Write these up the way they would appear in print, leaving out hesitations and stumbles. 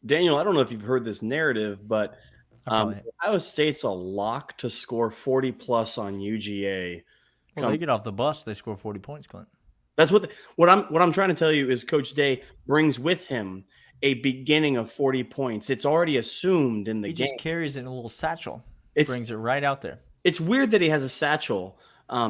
Daniel, I don't know if you've heard this narrative, but I Ohio State's a lock to score 40 plus on UGA. Well, they get off the bus, they score 40 points, Clint. That's what I'm trying to tell you is Coach Day brings with him a beginning of 40 points. It's already assumed in the He game. just carries it in a little satchel. It's brings it right out there. It's weird that he has a satchel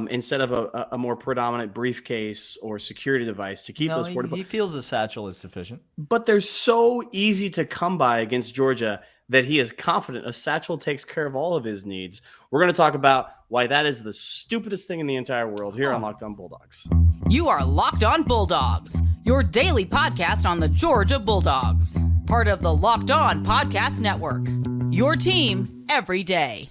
instead of a more predominant briefcase or security device to keep those 40 he feels the satchel is sufficient. But they're so easy to come by against Georgia that he is confident a satchel takes care of all of his needs. We're going to talk about why that is the stupidest thing in the entire world here on Locked On Bulldogs. You are Locked On Bulldogs, your daily podcast on the Georgia Bulldogs. Part of the Locked On Podcast Network, your team every day.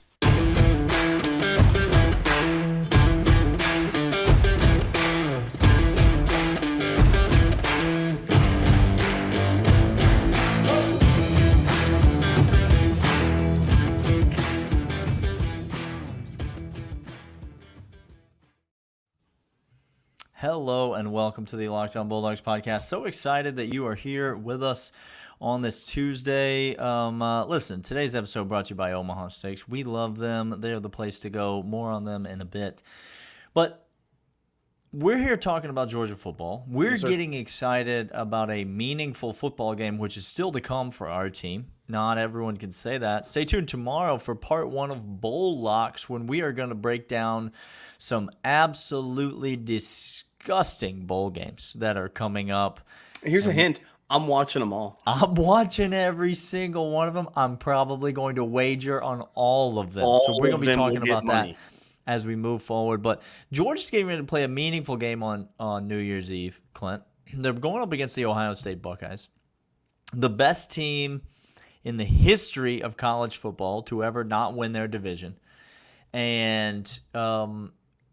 Hello and welcome to the Locked On Bulldogs podcast. So excited that you are here with us on this Tuesday. Listen, today's episode brought to you by Omaha Steaks. We love them. They are the place to go. More on them in a bit. But we're here talking about Georgia football. We're getting excited about a meaningful football game, which is still to come for our team. Not everyone can say that. Stay tuned tomorrow for part one of Bowl Locks, when we are going to break down some absolutely disgusting bowl games that are coming up. Here's a hint. I'm watching them all. I'm watching every single one of them. I'm probably going to wager on all of them. So we're going to be talking about that as we move forward. But Georgia's getting ready to play a meaningful game on New Year's Eve, Clint. They're going up against the Ohio State Buckeyes, the best team in the history of college football to ever not win their division. And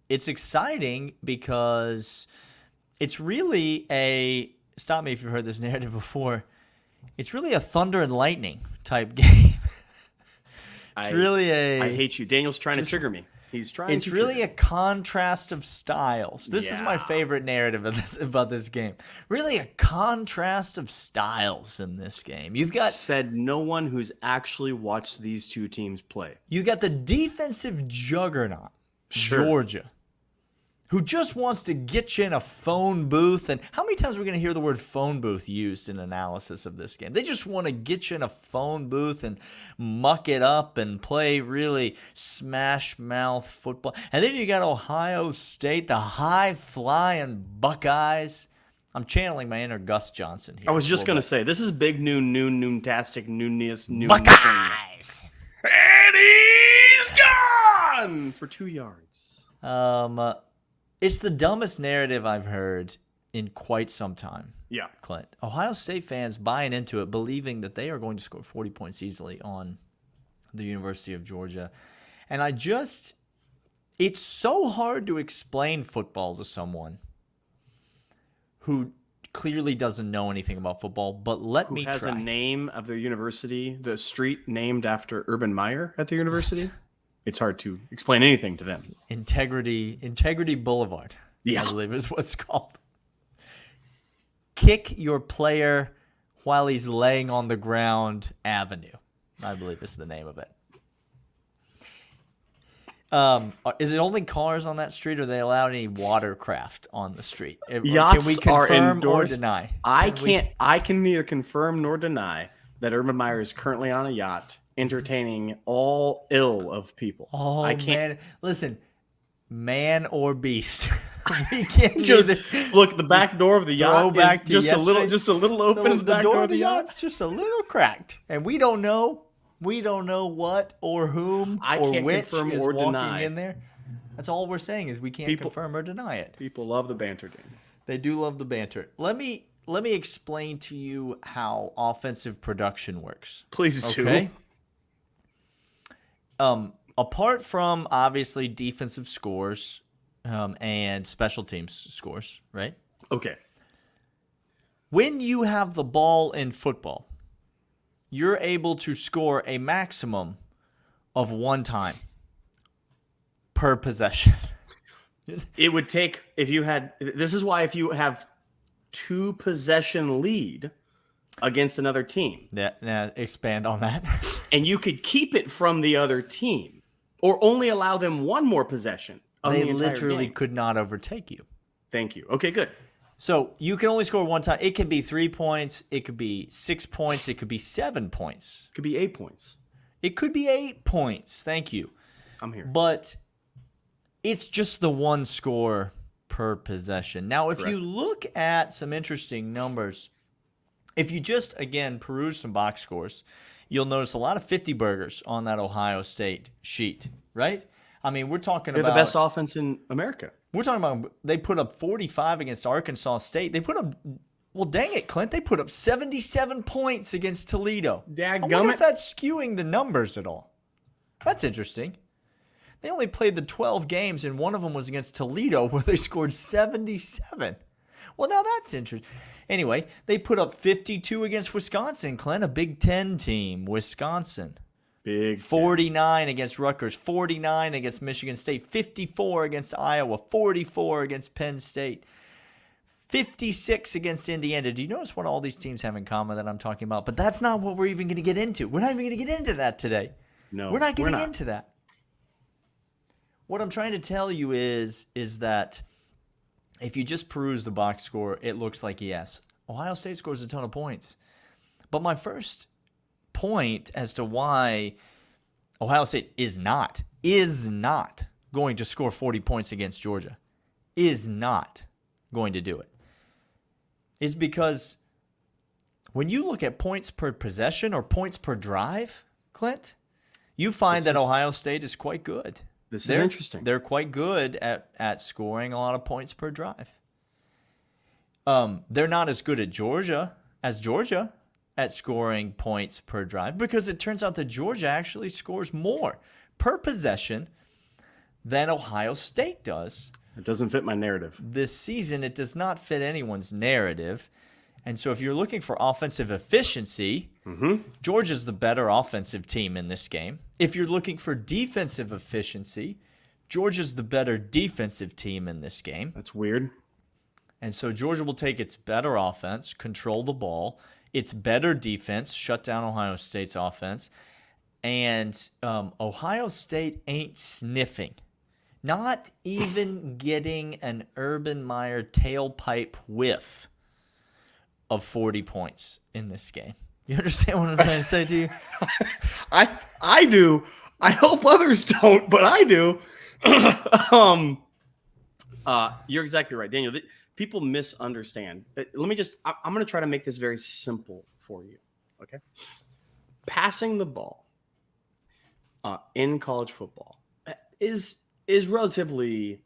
it's exciting because it's really stop me if you've heard this narrative before, it's really a thunder and lightning type game. I hate you. Daniel's trying to trigger me. It's really a contrast of styles. This is my favorite narrative about this game. Really a contrast of styles in this game. You've got said no one who's actually watched these two teams play. You got the defensive juggernaut, Georgia, who just wants to get you in a phone booth. And how many times are we going to hear the word phone booth used in analysis of this game? They just want to get you in a phone booth and muck it up and play really smash mouth football. And then you got Ohio State, the high-flying Buckeyes. I'm channeling my inner Gus Johnson here. I was just going to say, this is big noon-tastic, noon. Buckeyes! And he's gone for 2 yards. It's the dumbest narrative I've heard in quite some time. Yeah. Clint. Ohio State fans buying into it, believing that they are going to score 40 points easily on the University of Georgia. And it's so hard to explain football to someone who clearly doesn't know anything about football, but let me try. Who has a name of their university, the street named after Urban Meyer at the university? It's hard to explain anything to them. Integrity Boulevard, I believe is what's called. Kick your player while he's laying on the ground Avenue, I believe is the name of it. Is it only cars on that street, or are they allowed any watercraft on the street? Yachts can we confirm or deny? I can neither confirm nor deny that Urban Meyer is currently on a yacht entertaining all ill of people. Oh, I can't. Man. Listen, man or beast. We can't look, the back door of the yacht is just a little open. The door of the yacht's just a little cracked, and we don't know what or whom or which is walking in there. That's all we're saying is we can't confirm or deny it. People love the banter, Dan. They do love the banter. Let me explain to you how offensive production works. Please do. Okay. Apart from obviously defensive scores and special teams scores, right? Okay. When you have the ball in football, you're able to score a maximum of 1 time per possession. It would take, this is why if you have 2 possession lead, against another team. Yeah, expand on that. And you could keep it from the other team or only allow them one more possession of They the entire literally game. could not overtake you. Thank you. Okay, good. So you can only score one time. It can be 3 points. It could be 6 points. It could be 7 points. It could be 8 points. It could be 8 points. Thank you. I'm here. But it's just the one score per possession. Now, if you look at some interesting numbers, if you just, again, peruse some box scores, you'll notice a lot of 50 burgers on that Ohio State sheet, right? I mean, we're talking They're about the best offense in America. We're talking about they put up 45 against Arkansas State. They put up, well, dang it, Clint, they put up 77 points against Toledo. I wonder if that's skewing the numbers at all. That's interesting. They only played the 12 games, and one of them was against Toledo, where they scored 77. Well, now that's interesting. Anyway, they put up 52 against Wisconsin, Clint, a Big Ten team, Wisconsin. Big 49 against Rutgers, 49 against Michigan State, 54 against Iowa, 44 against Penn State, 56 against Indiana. Do you notice what all these teams have in common that I'm talking about? But that's not what we're even going to get into. We're not even going to get into that today. No, we're not getting into that. What I'm trying to tell you is that if you just peruse the box score, it looks like, yes, Ohio State scores a ton of points. But my first point as to why Ohio State is not going to score 40 points against Georgia, is not going to do it, is because when you look at points per possession or points per drive, Clint, you find that Ohio State is quite good. This is interesting. They're quite good at scoring a lot of points per drive. They're not as good at Georgia at scoring points per drive, because it turns out that Georgia actually scores more per possession than Ohio State does. It doesn't fit my narrative. This season, it does not fit anyone's narrative. And so if you're looking for offensive efficiency, Georgia's the better offensive team in this game. If you're looking for defensive efficiency, Georgia's the better defensive team in this game. That's weird. And so Georgia will take its better offense, control the ball, its better defense, shut down Ohio State's offense, and Ohio State ain't sniffing. Not even getting an Urban Meyer tailpipe whiff of 40 points in this game. You understand what I'm trying to say to you? I do. I hope others don't, but I do. You're exactly right, Daniel. People misunderstand. I'm going to try to make this very simple for you. Okay. Passing the ball in college football is relatively,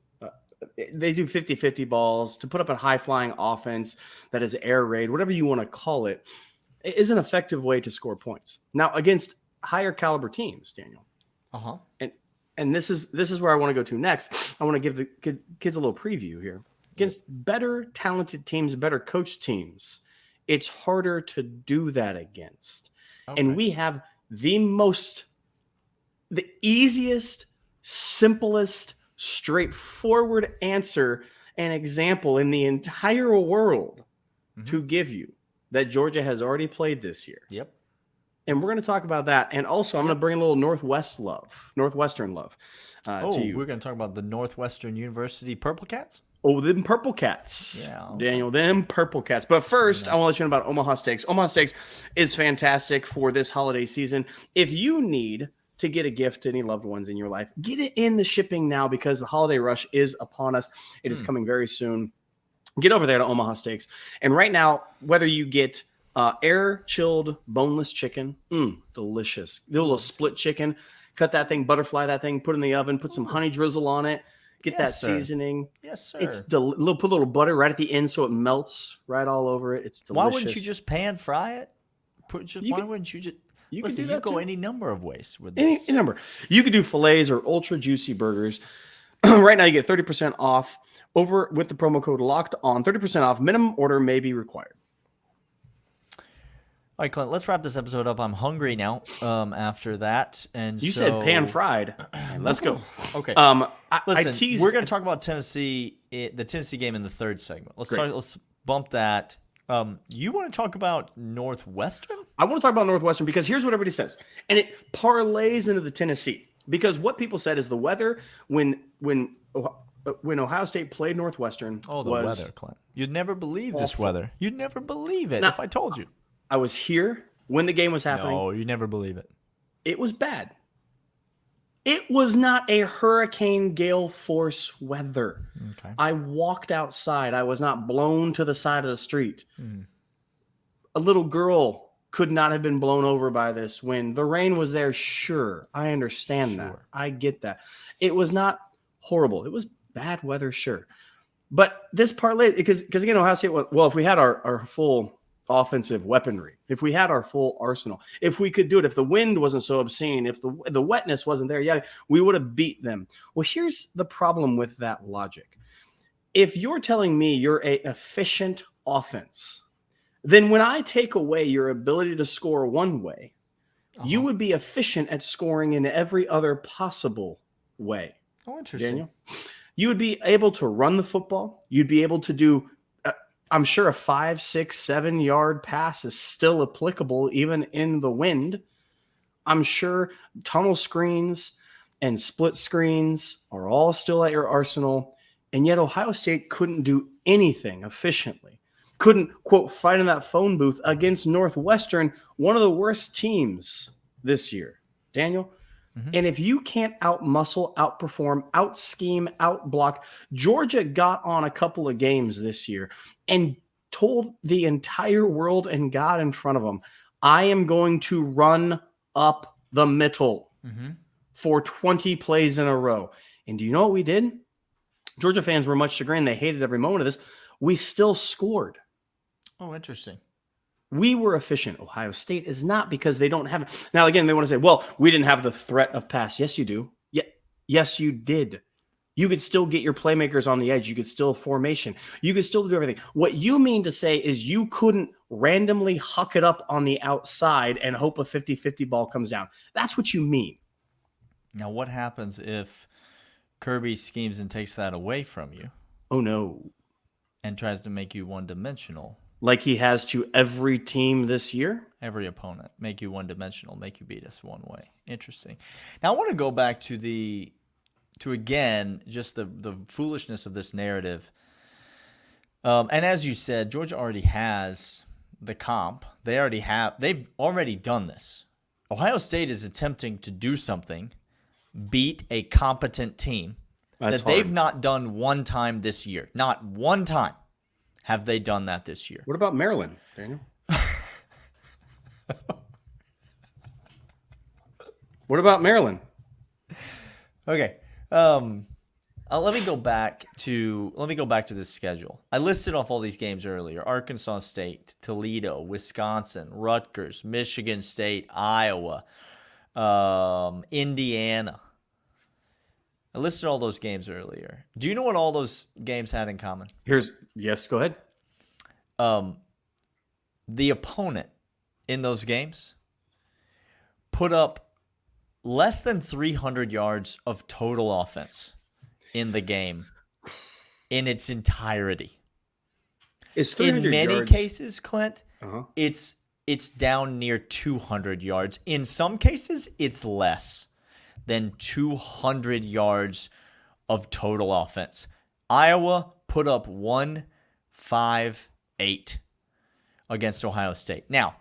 they do 50-50 balls to put up a high-flying offense that is air raid, whatever you want to call it, is an effective way to score points. Now, against higher caliber teams, Daniel. Uh-huh. And this is where I want to go to next. I want to give the kids a little preview here. Against better talented teams, better coached teams, it's harder to do that against. Okay. And we have the easiest, simplest, straightforward answer and example in the entire world to give you that Georgia has already played this year. Yep. And we're going to talk about that. And also, I'm going to bring a little Northwestern love to you. We're going to talk about the Northwestern University Purple Cats? Oh, them Purple Cats. Yeah. Okay. Daniel, them Purple Cats. But first, I want to let you know about Omaha Steaks. Omaha Steaks is fantastic for this holiday season. If you need to get a gift to any loved ones in your life, get it in the shipping now, because the holiday rush is upon us. It is coming very soon. Get over there to Omaha Steaks. And right now, whether you get air-chilled boneless chicken, delicious. The little split chicken, cut that thing, butterfly that thing, put it in the oven, put some honey drizzle on it, get that seasoning. Yes, sir. It's put a little butter right at the end so it melts right all over it. It's delicious. Why wouldn't you just pan fry it? Wouldn't you just... You Listen, can do that you go too. any number of ways with this. Any number. You could do fillets or ultra juicy burgers. Right now, you get 30% off over with the promo code Locked On. 30% off. Minimum order may be required. All right, Clint, let's wrap this episode up. I'm hungry now after that. And you said pan fried. Let's go. Okay. Listen, we're going to talk about Tennessee, the Tennessee game in the third segment. Let's bump that, You want to talk about Northwestern? I want to talk about Northwestern because here's what everybody says, and it parlays into the Tennessee. Because what people said is the weather when Ohio State played Northwestern The was weather, Clint. You'd never believe this awful. weather. You'd never believe it Now, if I told you. I was here when the game was happening. No, you'd never believe it. It was bad. It was not a hurricane gale force weather. Okay. I walked outside. I was not blown to the side of the street. A little girl could not have been blown over by this wind. The rain was there, sure. I understand that. I get that. It was not horrible. It was bad weather, sure. But this parlay, because again, Ohio State, well, if we had our full offensive weaponry, if we had our full arsenal, if we could do it, if the wind wasn't so obscene, if the wetness wasn't there, yeah, we would have beat them. Well, here's the problem with that logic. If you're telling me you're an efficient offense, then when I take away your ability to score one way, you would be efficient at scoring in every other possible way. Oh, interesting. Daniel, you would be able to run the football. You'd be able to do, I'm sure a 5, 6, 7 yard pass is still applicable even in the wind. I'm sure tunnel screens and split screens are all still at your arsenal. And yet Ohio State couldn't do anything efficiently. Couldn't, quote, fight in that phone booth against Northwestern, one of the worst teams this year. Daniel? And if you can't out-muscle, outperform, out-scheme, out-block, Georgia got on a couple of games this year and told the entire world and God in front of them, I am going to run up the middle for 20 plays in a row. And do you know what we did? Georgia fans were much chagrined. They hated every moment of this. We still scored. Oh, interesting. We were efficient. Ohio State is not, because they don't have it. Now, again, they want to say, well, we didn't have the threat of pass. Yes, you do. Yes, you did. You could still get your playmakers on the edge. You could still formation. You could still do everything. What you mean to say is you couldn't randomly huck it up on the outside and hope a 50-50 ball comes down. That's what you mean. Now, what happens if Kirby schemes and takes that away from you? Oh, no. And tries to make you one-dimensional? Like he has to every team this year? Every opponent. Make you one-dimensional. Make you beat us one way. Interesting. Now, I want to go back to again, just the foolishness of this narrative. And as you said, Georgia already has the comp. They've already done this. Ohio State is attempting to do something, beat a competent team that they've not done one time this year. Not one time have they done that this year. What about Maryland, Daniel? What about Maryland? Okay. Let me go back to this schedule. I listed off all these games earlier: Arkansas State, Toledo, Wisconsin, Rutgers, Michigan State, Iowa, Indiana. I listed all those games earlier. Do you know what all those games had in common? Yes, go ahead. The opponent in those games put up less than 300 yards of total offense in the game in its entirety. In many cases, Clint, it's down near 200 yards. In some cases, it's less than 200 yards of total offense. Iowa put up 158 against Ohio State. Now,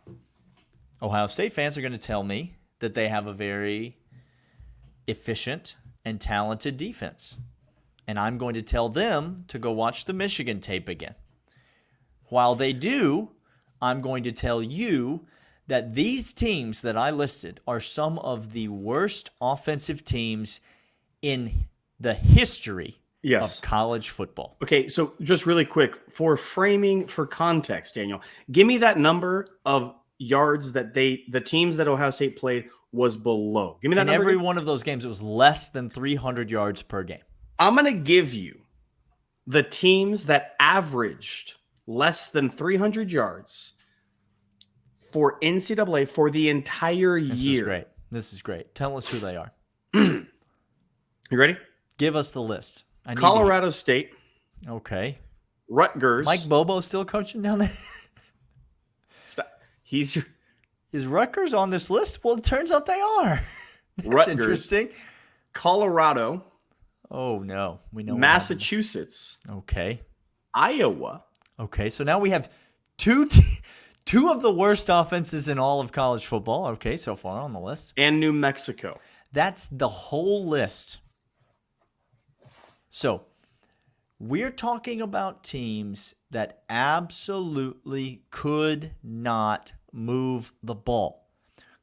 Ohio State fans are going to tell me that they have a very efficient and talented defense. And I'm going to tell them to go watch the Michigan tape again. While they do, I'm going to tell you that these teams that I listed are some of the worst offensive teams in the history of college football. Okay, so just really quick, for framing, for context, Daniel, give me that number of yards that the teams that Ohio State played was below. Give me that number. In every one of those games, it was less than 300 yards per game. I'm going to give you the teams that averaged less than 300 yards for NCAA for the entire year. This is great. Tell us who they are. You ready? Give us the list. Colorado State. Okay. Rutgers. Mike Bobo still coaching down there? He's Is Rutgers on this list? Well, it turns out they are. That's Rutgers, interesting. Colorado. Oh, no. We know Massachusetts. Okay. Iowa. Okay, so now we have two of the worst offenses in all of college football. Okay, so far on the list. And New Mexico. That's the whole list. So we're talking about teams that absolutely could not move the ball,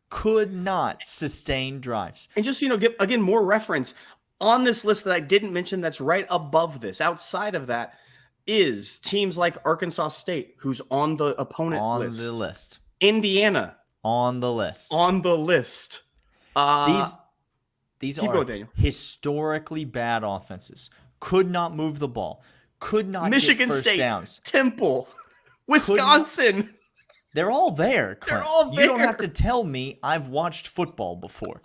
could not sustain drives. And just, give, again, more reference on this list that I didn't mention that's right above this, outside of that, is teams like Arkansas State, who's on the opponent list. On the list. Indiana. On the list. On the list. These are historically bad offenses. Could not move the ball. Could not Michigan get first State, downs. Temple, Wisconsin. They're all there, Clint. They're all there. You don't have to tell me I've watched football before.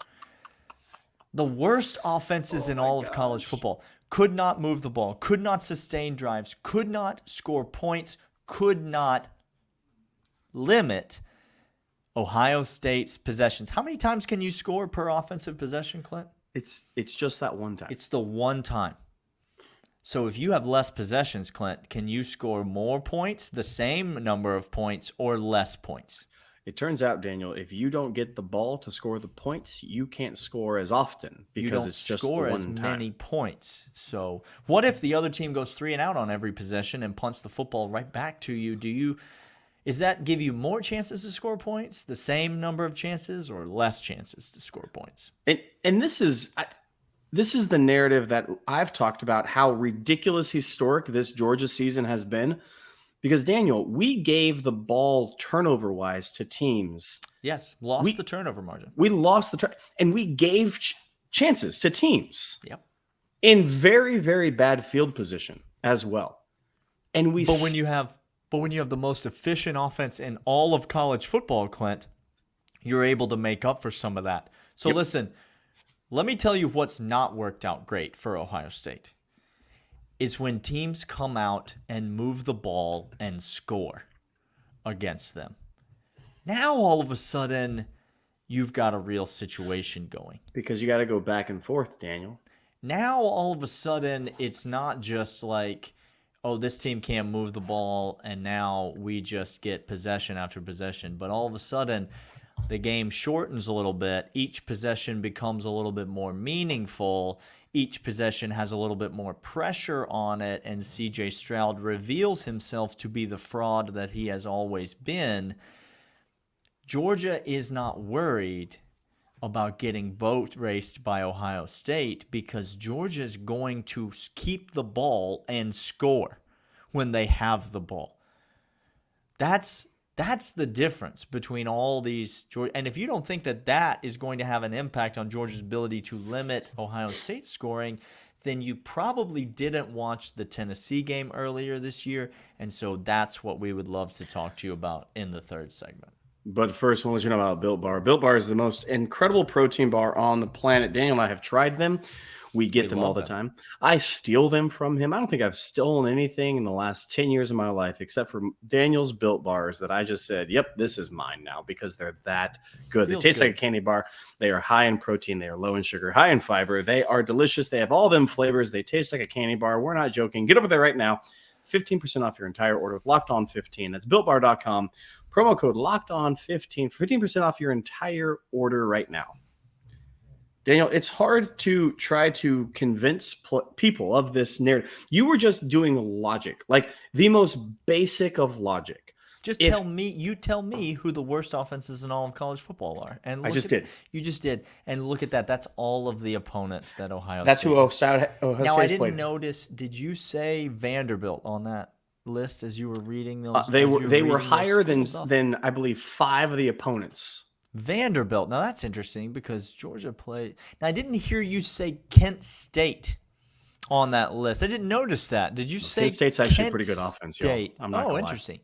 The worst offenses in all of college football could not move the ball, could not sustain drives, could not score points, could not limit Ohio State's possessions. How many times can you score per offensive possession, Clint? It's just that one time. It's the one time. So if you have less possessions, Clint, can you score more points, the same number of points, or less points? It turns out, Daniel, if you don't get the ball to score the points, you can't score as often because it's just the one time. You don't score as many points. So what if the other team goes 3 and out on every possession and punts the football right back to you? Does that give you more chances to score points, the same number of chances, or less chances to score points? And this is the narrative that I've talked about, how ridiculous historic this Georgia season has been. Because, Daniel, we gave the ball turnover-wise to teams. Yes, lost the turnover margin. We lost and we gave chances to teams. Yep. In very, very bad field position as well. And But when you have the most efficient offense in all of college football, Clint, you're able to make up for some of that. So Listen, let me tell you what's not worked out great for Ohio State. Is when teams come out and move the ball and score against them. Now, all of a sudden, you've got a real situation going. Because you got to go back and forth, Daniel. Now, all of a sudden, it's not just like, oh, this team can't move the ball, and now we just get possession after possession. But all of a sudden, the game shortens a little bit. Each possession becomes a little bit more meaningful. Each possession has a little bit more pressure on it, and C.J. Stroud reveals himself to be the fraud that he has always been. Georgia is not worried about getting boat raced by Ohio State because Georgia is going to keep the ball and score when they have the ball. That's the difference between all these. And if you don't think that is going to have an impact on Georgia's ability to limit Ohio State scoring, then you probably didn't watch the Tennessee game earlier this year. And so that's what we would love to talk to you about in the third segment. But first, I want to let you know about Built Bar. Built Bar is the most incredible protein bar on the planet. Daniel and I have tried them. We get them all the time. I steal them from him. I don't think I've stolen anything in the last 10 years of my life except for Daniel's Built Bars that I just said, yep, this is mine now because they're that good. They taste like a candy bar. They are high in protein. They are low in sugar, high in fiber. They are delicious. They have all them flavors. They taste like a candy bar. We're not joking. Get over there right now. 15% off your entire order with Locked On 15. That's BuiltBar.com. Promo code Locked On 15 for 15% off your entire order right now. Daniel, it's hard to try to convince people of this narrative. You were just doing logic, like the most basic of logic. Just tell me who the worst offenses in all of college football are. And I just did. You just did. And look at that. That's all of the opponents that Ohio State. That's who Ohio State played. Now, I didn't notice, did you say Vanderbilt on that list as you were reading those? They were higher than I believe 5 of the opponents. Vanderbilt. Now, that's interesting because Georgia played. Now, I didn't hear you say Kent State on that list. I didn't notice that. Did you say Kent State's actually a pretty good offense, State? I'm not gonna interesting.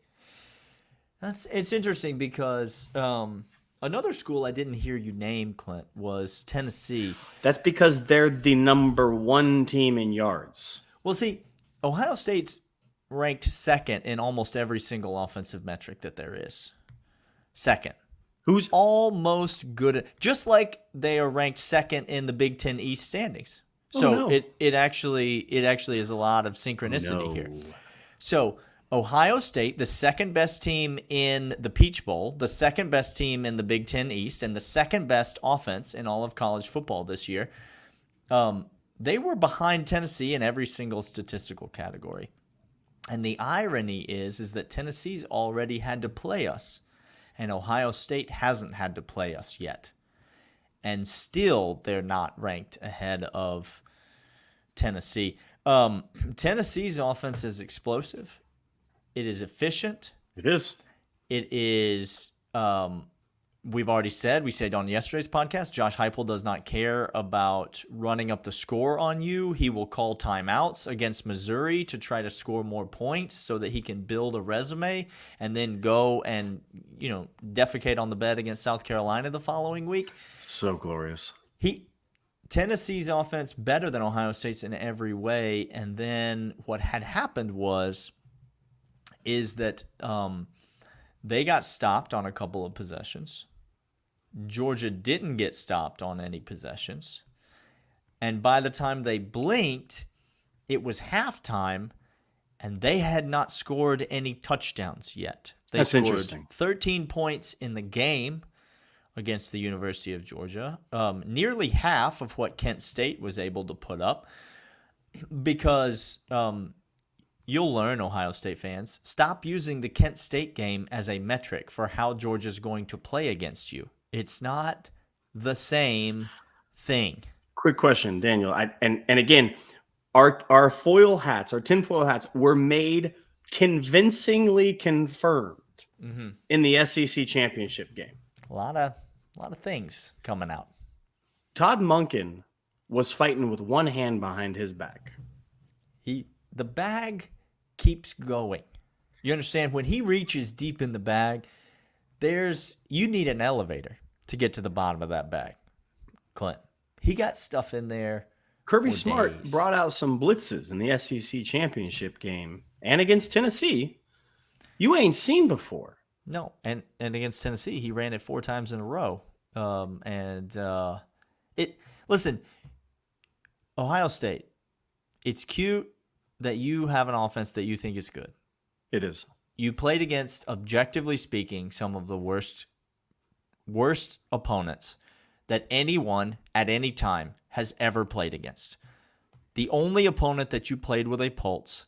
It's interesting because another school I didn't hear you name, Clint, was Tennessee. That's because they're the number 1 team in yards. Well, see, Ohio State's ranked second in almost every single offensive metric that there is. second. Who's almost good, just like they are ranked second in the Big Ten East standings. So it actually is a lot of synchronicity here. So Ohio State, the second best team in the Peach Bowl, the second best team in the Big Ten East, and the second best offense in all of college football this year, they were behind Tennessee in every single statistical category. And the irony is that Tennessee's already had to play us, and Ohio State hasn't had to play us yet. And still, they're not ranked ahead of Tennessee. Tennessee's offense is explosive. It is efficient. It is. It is, we've already said, we said on yesterday's podcast, Josh Heupel does not care about running up the score on you. He will call timeouts against Missouri to try to score more points so that he can build a resume and then go and, defecate on the bed against South Carolina the following week. So glorious. Tennessee's offense better than Ohio State's in every way. And then what had happened is that they got stopped on a couple of possessions. Georgia didn't get stopped on any possessions. And by the time they blinked, it was halftime, and they had not scored any touchdowns yet. They scored interesting. 13 points in the game against the University of Georgia, nearly half of what Kent State was able to put up, because you'll learn, Ohio State fans, stop using the Kent State game as a metric for how Georgia's going to play against you. It's not the same thing. Quick question, Daniel. And again, our foil hats, our tinfoil hats, were made convincingly confirmed in the SEC championship game. A lot of things coming out. Todd Monken was fighting with one hand behind his back. The bag keeps going. You understand? When he reaches deep in the bag, you need an elevator to get to the bottom of that bag. Clint, he got stuff in there. Kirby Smart brought out some blitzes in the SEC championship game and against Tennessee you ain't seen before. No, and against Tennessee, he ran it 4 times in a row. Listen, Ohio State, it's cute that you have an offense that you think is good. It is. You played against, objectively speaking, some of the worst opponents that anyone at any time has ever played against. The only opponent that you played with a pulse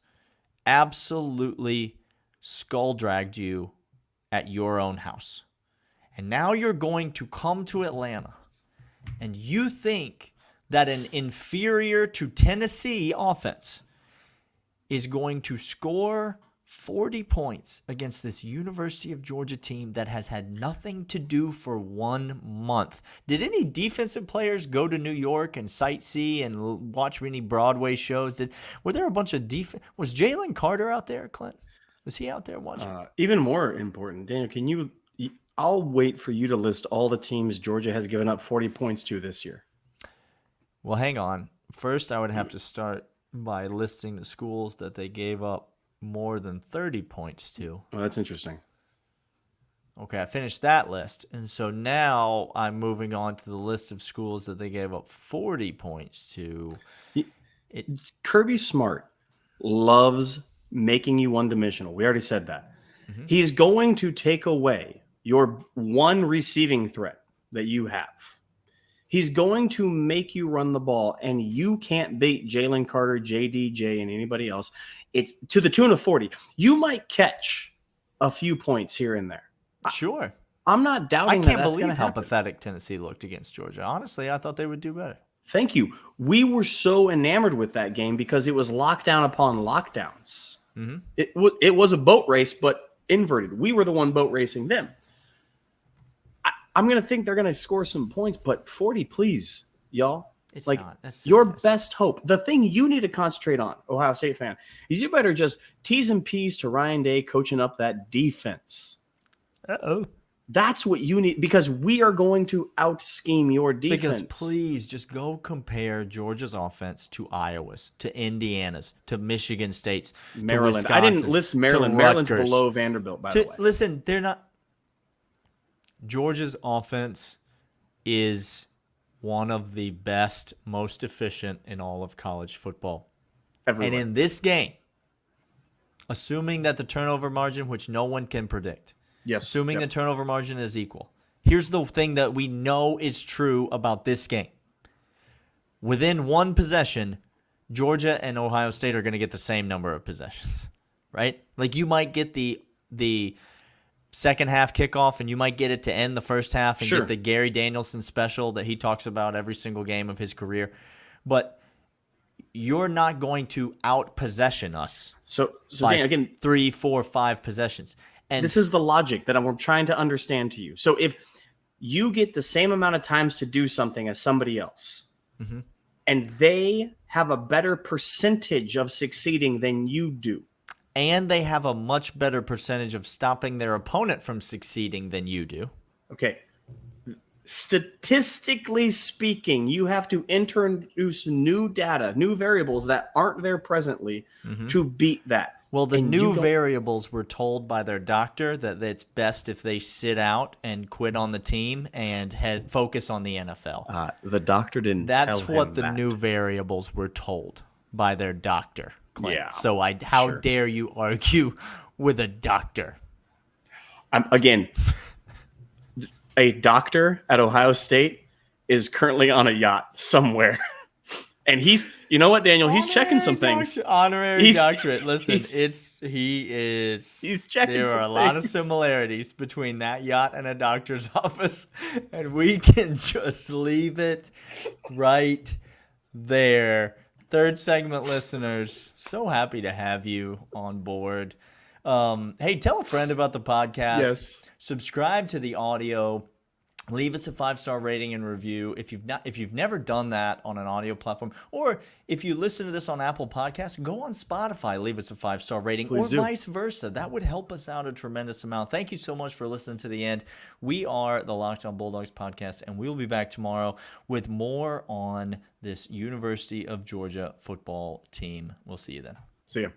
absolutely skull-dragged you at your own house. And now you're going to come to Atlanta, and you think that an inferior to Tennessee offense is going to score 40 points against this University of Georgia team that has had nothing to do for 1 month. Did any defensive players go to New York and sightsee and watch any Broadway shows? Were there a bunch of Was Jalen Carter out there, Clint? Was he out there watching? Even more important, Daniel, I'll wait for you to list all the teams Georgia has given up 40 points to this year. Well, hang on. First, I would have to start by listing the schools that they gave up more than 30 points to. Well, that's interesting. Okay, I finished that list. And so now I'm moving on to the list of schools that they gave up 40 points to. Kirby Smart loves making you one-dimensional. We already said that. Mm-hmm. He's going to take away your one receiving threat that you have. He's going to make you run the ball, and you can't beat Jalen Carter, JDJ, and anybody else. It's to the tune of 40. You might catch a few points here and there. Sure. I'm not doubting I can't that's believe how happen. pathetic Tennessee looked against Georgia. Honestly, I thought they would do better. Thank you. We were so enamored with that game because it was lockdown upon lockdowns. Mm-hmm. It was a boat race, but inverted. We were the one boat racing them. I'm going to think they're going to score some points, but 40, please, y'all. It's like not. That's your best hope. The thing you need to concentrate on, Ohio State fan, is you better just T's and P's to Ryan Day coaching up that defense. Uh-oh. That's what you need, because we are going to out-scheme your defense. Because please just go compare Georgia's offense to Iowa's, to Indiana's, to Michigan State's, Maryland. To I didn't list Maryland. Maryland's below Vanderbilt, by the way. Listen, they're not. Georgia's offense is one of the best, most efficient in all of college football. Everywhere. And in this game, assuming that the turnover margin, which no one can predict, assuming the turnover margin is equal, here's the thing that we know is true about this game. Within one possession, Georgia and Ohio State are going to get the same number of possessions, right? Like you might get the second half kickoff and you might get it to end the first half and get the Gary Danielson special that he talks about every single game of his career. But you're not going to out-possession us by Dan, again, 3, 4, 5 possessions. And this is the logic that I'm trying to understand to you. So if you get the same amount of times to do something as somebody else, and they have a better percentage of succeeding than you do, and they have a much better percentage of stopping their opponent from succeeding than you do. Okay. Statistically speaking, you have to introduce new data, new variables that aren't there presently to beat that. Well, the new variables were told by their doctor that it's best if they sit out and quit on the team and focus on the NFL. The doctor didn't That's tell what him the that. new variables were told by their doctor, Clint. Yeah, so how dare you argue with a doctor? Again, a doctor at Ohio State is currently on a yacht somewhere. And he's, you know what, Daniel? He's checking some things. Honorary doctorate. Listen, He's checking there some are a lot of things. similarities between that yacht and a doctor's office, and we can just leave it right there. Third segment listeners, so happy to have you on board. Hey, tell a friend about the podcast. Yes. Subscribe to the audio. Leave us a 5-star rating and review if you've never done that on an audio platform, or if you listen to this on Apple Podcasts, go on Spotify, leave us a 5-star rating, Please or do. vice versa. That would help us out a tremendous amount. Thank you so much for listening to the end. We are the Locked On Bulldogs podcast, and we'll be back tomorrow with more on this University of Georgia football team. We'll see you then. See ya.